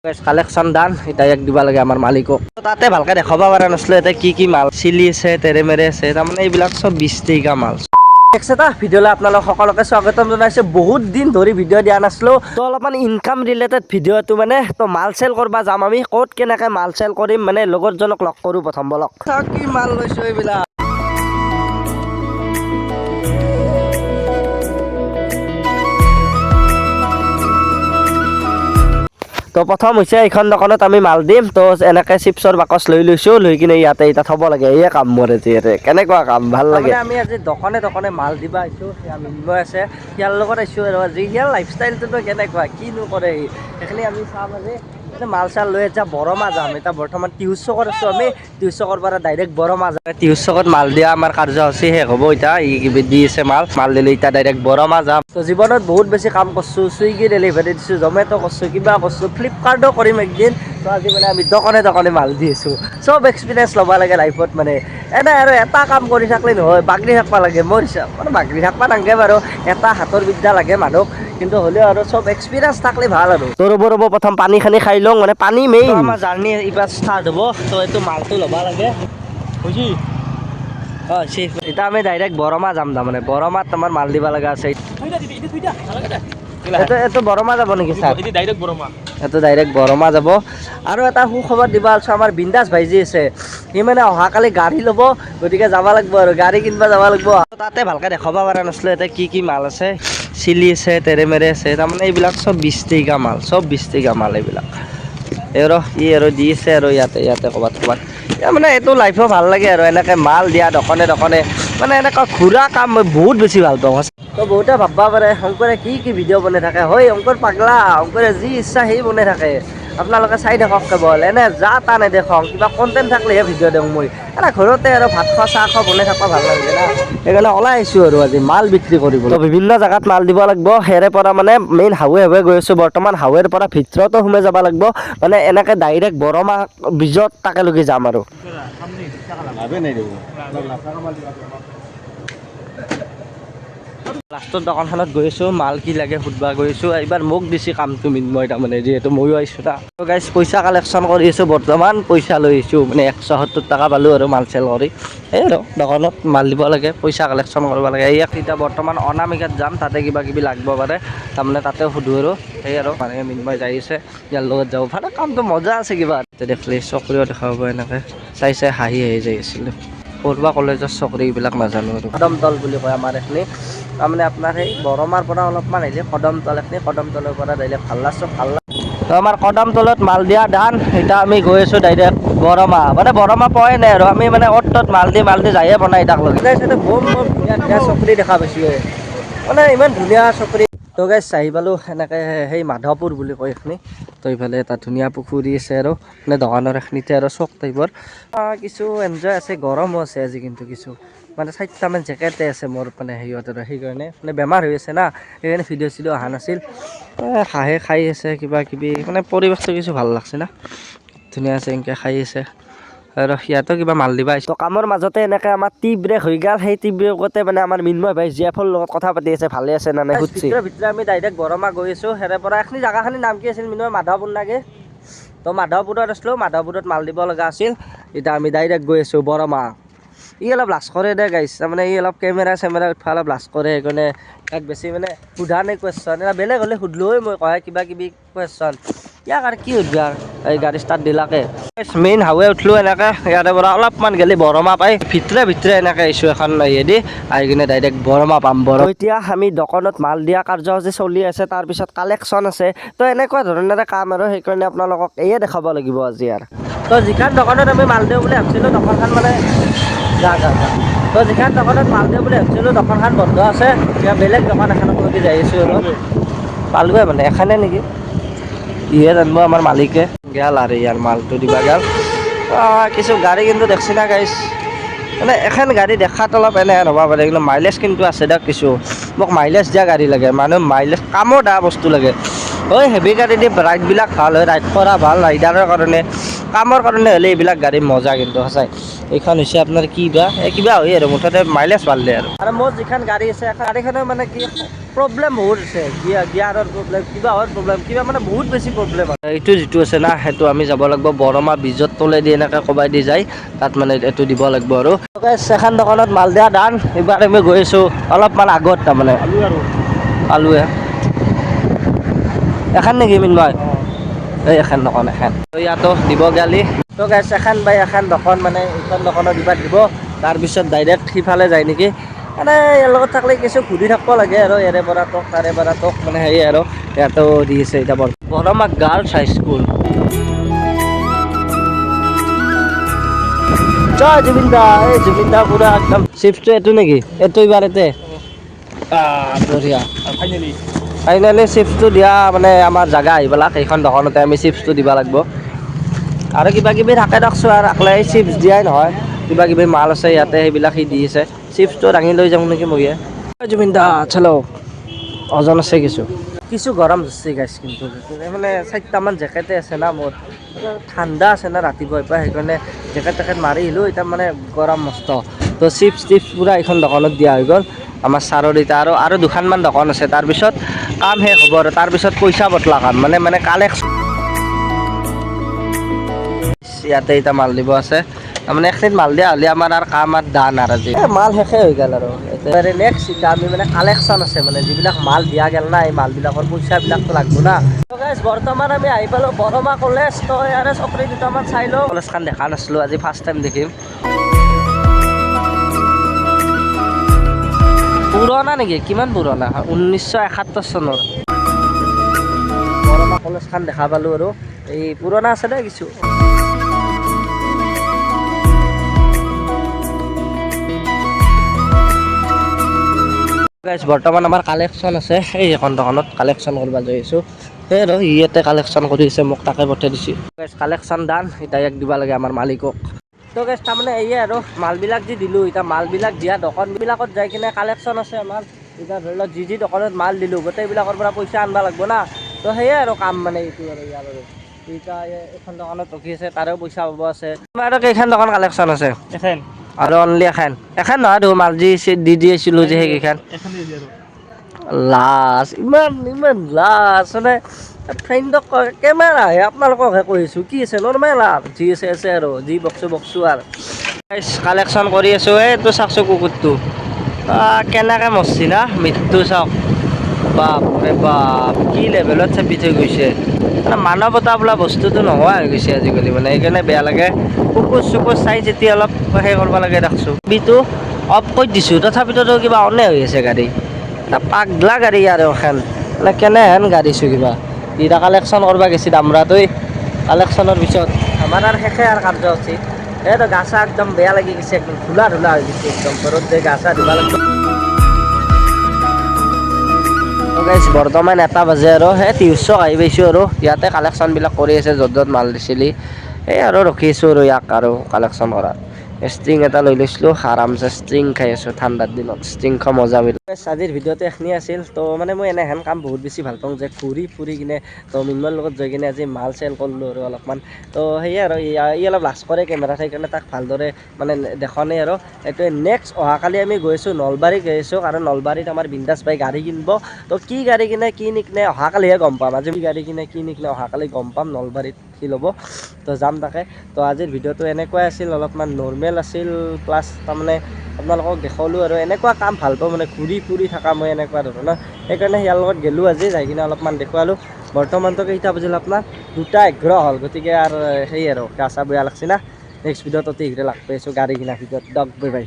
Collection দান এটা এক দিব লাগে আমাৰ মালিকক তাতে ভালকে দেখাব পৰা নাছিলো এতিয়া কি মাল চিলি আছে তেৰেমেৰে আছে তাৰমানে এইবিলাক চব 20 টকা মাল এটা ভিডিঅ'লৈ আপোনালোক সকলোকে স্বাগতম জনাইছো বহুত দিন ধৰি ভিডিঅ' দিয়া নাছিলো তো অলপমান ইনকাম ৰিলেটেড ভিডিঅ'টো মানে তো মাল চেল কৰিব যাম আমি ক'ত কেনেকৈ মাল চেল কৰিম মানে লগৰজনক লগ কৰোঁ প্ৰথম বলক কি মাল লৈছো এইবিলাক তো প্ৰথম হৈছে এইখন দোকানত আমি মাল দিম তো এনেকৈ চিপছৰ বাকচ লৈছোঁ লৈ কিনে ইয়াতে এতিয়া থ'ব লাগে এয়ে কাম মোৰ ইয়াতে কেনেকুৱা কাম ভাল লাগে আমি আজি দোকানে মাল দিব আহিছোঁ মিনময় আছে ইয়াৰ লগত আহিছোঁ আৰু আজি ইয়াৰ লাইফষ্টাইলটোতো কেনেকুৱা কিনো কৰে সেইখিনি আমি চাম আজি মাল চাল লৈ এতিয়া বৰমা যাম এতিয়া বৰ্তমান টিউজ চকত আছোঁ আমি টিউজ চকৰ পৰা ডাইৰেক্ট বৰমা যাম টিউজ চকত মাল দিয়া আমাৰ কাৰ্যসূচী শেষ হ'ব এতিয়া দি আছে মাল দিলে এতিয়া ডাইৰেক্ট বৰমা যাম তো জীৱনত বহুত বেছি কাম কৰিছোঁ চুইগি ডেলিভাৰী দিছোঁ জমেট' কৰিছোঁ কিবা কৰিছোঁ ফ্লিপকাৰ্টো কৰিম একদিন তো আজি মানে আমি দোকানে মাল দি আছোঁ চব এক্সপিৰিয়েঞ্চ ল'ব লাগে লাইফত মানে এনে আৰু এটা কাম কৰি থাকিলে নহয় বাগৰি থাকিব লাগে মোৰ হিচাপ মানে বাগৰি থাকিব নালাগে বাৰু এটা হাতৰ বিদ্যা লাগে মানুহক কিন্তু হ'লেও আৰু চব এক্সপিৰিয়েঞ্চ থাকলে ভাল আৰু তো ৰ'ব প্ৰথম পানী খানি খাই লওঁ মানে পানী মেইন আমাৰ জাৰ্ণি এইবাৰ ষ্টাৰ্ট হ'ব তো এইটো মালটো ল'ব লাগে বুজি অঁ এতিয়া আমি ডাইৰেক্ট বৰমা যাম তাৰমানে বৰমাত আমাৰ মাল দিব লগা আছে এইটো বৰমা যাব নেকি ছাৰ এইটো ডাইৰেক্ট বৰমা যাব আৰু এটা সুখবৰ দিব আছোঁ আমাৰ বিন্দাস ভাইজি আছে সি মানে অহাকালি গাড়ী ল'ব গতিকে যাব লাগিব আৰু গাড়ী কিনিব যাব লাগিব তাতে ভালকৈ দেখাব পৰা নাছিলোঁ এতিয়া কি মাল আছে চিলি আছে তেৰেমেৰে আছে তাৰমানে এইবিলাক চব 20 টকা মাল চব 20 টকা মাল এইবিলাক আৰু দি আছে আৰু ইয়াতে ক'ৰবাত মানে এইটো লাইফো ভাল লাগে আৰু এনেকৈ মাল দিয়া দোকানে মানে এনেকুৱা ঘূৰা কাম মই বহুত বেছি ভাল পাওঁ তো বহুতে ভাববা পাৰে শংকৰে কি ভিডিঅ' বনাই থাকে হয় শংকৰ পাগলা শংকৰে যি ইচ্ছা সেই বনাই থাকে আপোনালোকে চাই থাকক কেৱল এনে যা তা নেদেখক কিবা কণ্টেণ্ট থাকিলেহে ভিডিঅ' দিওঁ মই এনে ঘৰতে আৰু ভাত খোৱা চাহ খোৱা বনাই থাকিব ভাল লাগে না সেইকাৰণে ওলাই আহিছোঁ আৰু আজি মাল বিক্ৰী কৰিব তো বিভিন্ন জেগাত মাল দিব লাগিব সেৰে পৰা মানে মেইন হাৱে গৈ আছোঁ বৰ্তমান হাৱেৰ পৰা ভিতৰতো সোমাই যাব লাগিব মানে এনেকৈ ডাইৰেক্ট বৰমা ব্ৰিজত তাকেলৈকে যাম আৰু লাষ্টৰ দোকানখনত গৈ আছোঁ মাল কি লাগে সুধবা গৈ আছোঁ এইবাৰ মোক দিছে কামটো মিনময় তাৰমানে যিহেতু ময়ো আহিছোঁ না তো গাইজ পইচা কালেকশ্যন কৰি আছোঁ বৰ্তমান পইচা লৈ আহিছোঁ মানে 170 টকা পালোঁ আৰু মাল চেল কৰি এই আৰু দোকানত মাল দিব লাগে পইচা কালেকশ্যন কৰিব লাগে ইয়াক এতিয়া বৰ্তমান অনামিকাত যাম তাতে কিবা কিবি লাগিব পাৰে তাৰমানে তাতেও সুধোঁ আৰু সেই আৰু মানে মিনময় যাই আছে ইয়াৰ লগত যাব পাৰে কামটো মজা আছে কিবা দেখিলে চকৰিও দেখা পাব এনেকৈ চাই হাঁহি যাই আছিলোঁ কৰবা কলেজৰ চকৰি এইবিলাক নাজানো আৰু কদমতল বুলি কয় আমাৰ এইখিনি তাৰমানে আপোনাৰ সেই বৰমাৰ পৰা অলপমান আহিলে কদমতল এইখিনি কদমতলৰ পৰা ডাইৰেক্ট ভাল তো আমাৰ কদমতলত মাল দিয়া ধান এতিয়া আমি গৈ আছোঁ ডাইৰেক্ট বৰমা পোৱাই নাই আৰু আমি মানে অ'ত মাল দি যায়ে বনাই তাক লগে বহুত ধুনীয়া চকৰি দেখা পাইছোঁ মানে ইমান ধুনীয়া চকৰি তো গাইজ আহি পালোঁ এনেকৈ সেই মাধৱপুৰ বুলি কয় এইখিনি তো এইফালে এটা ধুনীয়া পুখুৰী আছে আৰু মানে দোকানৰ এইখিনিতে আৰু চক টাইপৰ কিছু এনজয় আছে গৰমো আছে আজি কিন্তু কিছু মানে 4টামান জেকেটে আছে মোৰ মানে সিহঁতৰ সেইকাৰণে মানে বেমাৰ হৈ আছে না সেইকাৰণে ভিডিঅ' চিডিঅ' অহা নাছিল হাঁহে খাই আছে কিবা কিবি মানে পৰিৱেশটো কিছু ভাল লাগছে না ধুনীয়া আছে এনেকৈ খাই আছে আৰু সিহঁতেও কিবা মাল দিবা আহিছে কামৰ মাজতে এনেকৈ আমাৰ টি ব্ৰেক হৈ গ'ল সেই টি ব্ৰেকতে মানে আমাৰ মিনময় ভাই জিএফৰ লগত কথা পাতি আছে ভালে আছে নে নাই সুধছি ভিতৰে আমি ডাইৰেক্ট বৰমা গৈ আছোঁ সেৰে পৰা এইখিনি জেগাখিনিৰ নাম কি আছিল মিনময় মাধৱপুৰ নাগে তো মাধৱপুৰত আছিলোঁ মাধৱপুৰত মাল দিব লগা আছিল এতিয়া আমি ডাইৰেক্ট গৈ আছোঁ বৰমা অলপ লাজ কৰে দে গাইছ তাৰমানে অলপ কেমেৰা উঠা অলপ লাজ কৰে সেইকাৰণে তাক বেছি মানে সোধা নাই কুৱেশ্যন এটা বেলেগ হ'লে সুধিলোৱে মই কয় কিবা কিবি কুৱেশ্যন ইয়াক আৰু কি সুধিবা এই গাড়ী ষ্টাৰ্ট দিলাকে মেইন হাৱে উঠিলোঁ এনেকৈ ইয়াৰে পৰা অলপমান গেলি বৰমা পাই ভিতৰে এনেকৈ আহিছোঁ এখন দি আহি কিনে ডাইৰেক্ট বৰমা পাম এতিয়া আমি দোকানত মাল দিয়া কাৰ্যসূচী চলি আছে তাৰপিছত কালেকশ্যন আছে তো এনেকুৱা ধৰণেৰে কাম আৰু সেইকাৰণে আপোনালোকক এয়ে দেখাব লাগিব আজি আৰু তো যিখন দোকানত আমি মাল দিওঁ বুলি ভাবিছিলোঁ দোকানখন মানে তো যিখন দোকানত মাল দিওঁ বুলি ভাবিছিলোঁ দোকানখন বন্ধ আছে এতিয়া বেলেগ দোকান এখনত লগি যাই আছোঁ আৰু পালোৱে মানে এখনে নেকি ইহে জানিব আমাৰ মালিকে গেল আৰু ইয়াৰ মালটো দিবা গেল কিছু গাড়ী কিন্তু দেখছি না গাইছ মানে এখন গাড়ী দেখাত অলপ এনেহেন হ'ব পাৰে কিন্তু মাইলেজ কিন্তু আছে দিয়ক কিছু মোক মাইলেজ দিয়া গাড়ী লাগে মানুহ মাইলেজ কামত দিয়া বস্তু লাগে ঐ হেভি গাড়ী দি ৰাইডবিলাক ভাল হয়, ৰাইড কৰা ভাল, ৰাইডাৰৰ কাৰণে কামৰ কাৰণে হ'লে এইবিলাক গাড়ী মজা কিন্তু সঁচাই। এইখন হৈছে আপোনাৰ কিবা হয় আৰু মুঠতে মাইলেজ ভাল দিয়ে আৰু মোৰ যিখন গাড়ী আছে গাড়ীখনৰ মানে কি প্ৰব্লেম বহুত আছে, গিয়াৰৰ প্ৰব্লেম, কিবাহৰ প্ৰব্লেম, কিবা মানে বহুত বেছি প্ৰব্লেম হয়। এইটো যিটো আছে না সেইটো আমি যাব লাগিব বৰমা ব্ৰিজৰ তলেদি এনেকৈ কবাই দি যায়, তাত মানে এইটো দিব লাগিব আৰু এখন দোকানত মাল দিয়া দান। এইবাৰ আমি গৈ আছোঁ অলপমান আগত তাৰমানে আলুৱে এখন নেকি মিনময় এই এখন দোকান এখন ইয়াতো দিব গালি তো গাইছ এখন বাই এখন দোকান মানে এইখন দোকানত দিবা দিব, তাৰপিছত ডাইৰেক্ট সিফালে যায় নেকি। মানে ইয়াৰ লগত থাকিলে কিছু ঘূৰি থাকিব লাগে আৰু ইয়াৰে পৰা টক তাৰে পৰা টক মানে হেৰি আৰু ইয়াতো দি আছে এতিয়া বৰমা গাৰ্লছ হাইস্কুল। জয় জুবিন দা, এই জুবিন দা পুৰা একদম চিপছটো এইটো নেকি, এইটো এইবাৰ এতে বঢ়িয়া। ফাইনেলি চিপছটো দিয়া মানে আমাৰ জাগা আহি পেলাক, সেইখন দোকানতে আমি চিপছটো দিব লাগিব। আৰু কিবা কিবি থাকে দিয়কচোন আৰু আকলাই চিপছ দিয়াই নহয়, কিবা কিবি মাল আছে ইয়াতে সেইবিলাক সি দি আছে। চিপছটো দাঙি লৈ যাওঁ নেকি ময়ে। জুবিন দা চলো, ওজন আছে কিছু গৰম ধৰছে গাইছ, কিন্তু মানে 4টামান জেকেটে আছে না মোৰ, ঠাণ্ডা আছে না ৰাতিপুৱাৰ পৰা, সেইকাৰণে জেকেট টেকেট মাৰি আহিলোঁ। এতিয়া মানে গৰম মস্ত তো চিপছ টিপছ পূৰা এইখন দোকানত দিয়া হৈ গ'ল আমাৰ ছাৰৰ এতিয়া আৰু দুখনমান দোকান আছে, তাৰপিছত কাম শেষ হ'ব আৰু তাৰপিছত পইচা বতলা কাম মানে কালেকশ্যন। ইয়াতে এতিয়া মাল দিব আছে, তাৰমানে একঠিন মাল দিয়া হ'লে আমাৰ আৰু কাম আৰু দান আৰু আজি মাল শেষে হৈ গ'ল আৰু একেবাৰে নেক্সট এতিয়া আমি মানে কালেকশ্যন আছে, মানে যিবিলাক মাল দিয়া গ'ল না এই মালবিলাকৰ পইচাবিলাকতো লাগব না। বৰ্তমান আমি আহি পালোঁ বৰমা কলেজ, তো ইয়াৰে চকৰি দুটামান চাই লওঁ। কলেজখন দেখা নাছিলোঁ, আজি ফাৰ্ষ্ট টাইম দেখিম। পুৰণা নেকি, কিমান পুৰণা, 1971 চনৰ বৰমা কলেজখন দেখা পালোঁ আৰু এই পুৰণা আছে দে কিছু। বৰ্তমান আমাৰ কালেকশ্যন আছে, এই এখন দোকানত কালেকশ্যন কৰিব যাই আছোঁ। সেই আৰু ইয়াতে কালেকশ্যন কৰি আছে, মোক তাকে পঠাই দিছে। কালেকশ্যন দান এতিয়া ইয়াক দিব লাগে আমাৰ মালিকক। তো গাইছ তাৰমানে এইয়ে আৰু মালবিলাক যি দিলোঁ, এতিয়া মালবিলাক দিয়া দোকানবিলাকত যাই কিনে কালেকশ্যন আছে আমাৰ। এতিয়া ধৰি লওক যি দোকানত মাল দিলোঁ গোটেইবিলাকৰ পৰা পইচা আনিব লাগিব না, তো সেয়ে আৰু কাম মানে এইটো আৰু ইয়াৰ আৰু এতিয়া এইখন দোকানত ৰখি আছে, তাৰেও পইচা পাব আছে। তোমাৰ আৰু কেইখন দোকান কালেকশ্যন আছে? এখন আৰু অনলি এখন নহয় তো মাল যি দি আছিলোঁ যে সেইকেইখন লাজ ইমান লাজ মানে ফ্ৰেণ্ডক কেমেৰাহে আপোনালোককহে কৈছোঁ, কি আছে নৰ্মেল আৰু যি আছে আৰু যি বকছোঁ আৰু কালেকশ্যন কৰি আছোঁ। এইটো চাওকচোন কুকুৰটো কেনেকৈ মৰছি না, মৃত্যু চাওক, বাপৰে বাপ কি লেভেলত চেপি থৈ গৈছে। মানে মানৱতা বোলা বস্তুটো নোহোৱা হৈ গৈছে আজিকালি, মানে সেইকাৰণে বেয়া লাগে। কুকুৰ চুকুৰ চাই যেতিয়া অলপ সেই কৰিব লাগে দেখছোঁ। বিটো অফ কৰি দিছোঁ তথাপিতো কিবা অনে হৈ আছে গাড়ী, এটা পাগলা গাড়ী আৰু এখন মানে কেনেহেন গাড়ীছোঁ কিবা। এতিয়া কালেকশ্যন কৰিব গৈছে দামৰাটোই, কালেকশ্যনৰ পিছত আমাৰ আৰু শেষে আৰু কাৰ্যসূচী। এইটো গা চা একদম বেয়া লাগি গৈছে, একদম ধূলা হৈ গৈছে, একদম ঘৰত যে গা চা ধুব লাগিব। বৰ্তমান 1 বাজে আৰু সেই টিউচক আহি পাইছোঁ আৰু ইয়াতে কালেকশ্যনবিলাক কৰি আছে, য'ত মাল দিছিলি এই আৰু ৰখি আছোঁ আৰু ইয়াক আৰু কালেকশ্যন কৰা। ষ্ট্ৰিং এটা লৈ লৈছিলোঁ, আৰামছে ষ্ট্ৰিং খাই আছোঁ ঠাণ্ডাৰ দিনত, ষ্ট্ৰিং খোৱা মজা মিলে। আজিৰ ভিডিঅ'টো এইখিনি আছিল। তো মানে মই এনেহেন কাম বহুত বেছি ভাল পাওঁ, যে ঘূৰি ফুৰি কিনে তো মিন্ময়ৰ লগত যাই কিনে আজি মাল চেল কৰিলোঁ আৰু অলপমান। তো সেয়ে আৰু ই অলপ লাজ কৰে কেমেৰাত, সেইকাৰণে তাক ভালদৰে মানে দেখা নাই আৰু এইটোৱে। নেক্সট অহাকালি আমি গৈ আছোঁ নলবাৰী গৈ আছোঁ, কাৰণ নলবাৰীত আমাৰ বিন্দাছ ভাই গাড়ী কিনিব। তো কি গাড়ী কিনে কি নিকিনে অহাকালিহে গম পাম, আজি গাড়ী কিনে কি নিকিনে অহাকালি গম পাম, নলবাৰীত কি ল'ব তো যাম তাকে। তো আজিৰ ভিডিঅ'টো এনেকুৱাই আছিল, অলপমান নৰ্মেল আছিল, প্লাছ তাৰমানে আপোনালোকক দেখালোঁ আৰু এনেকুৱা কাম ভাল পাওঁ মানে ঘূৰি ফুৰি থকা মই এনেকুৱা ধৰণৰ, সেইকাৰণে ইয়াৰ লগত গ'লোঁ আজি, যাই কিনে অলপমান দেখুৱালোঁ। বৰ্তমানটো কেইটা বাজিল আপোনাৰ 2:11 হ'ল, গতিকে আৰু সেই আৰু গা চা বেয়া লাগছে না। নেক্সট ভিডিঅ'ত অতি শীঘ্ৰে লগ পাই আছোঁ গাড়ী কিনা ভিডিঅ'ত, বাই বাই।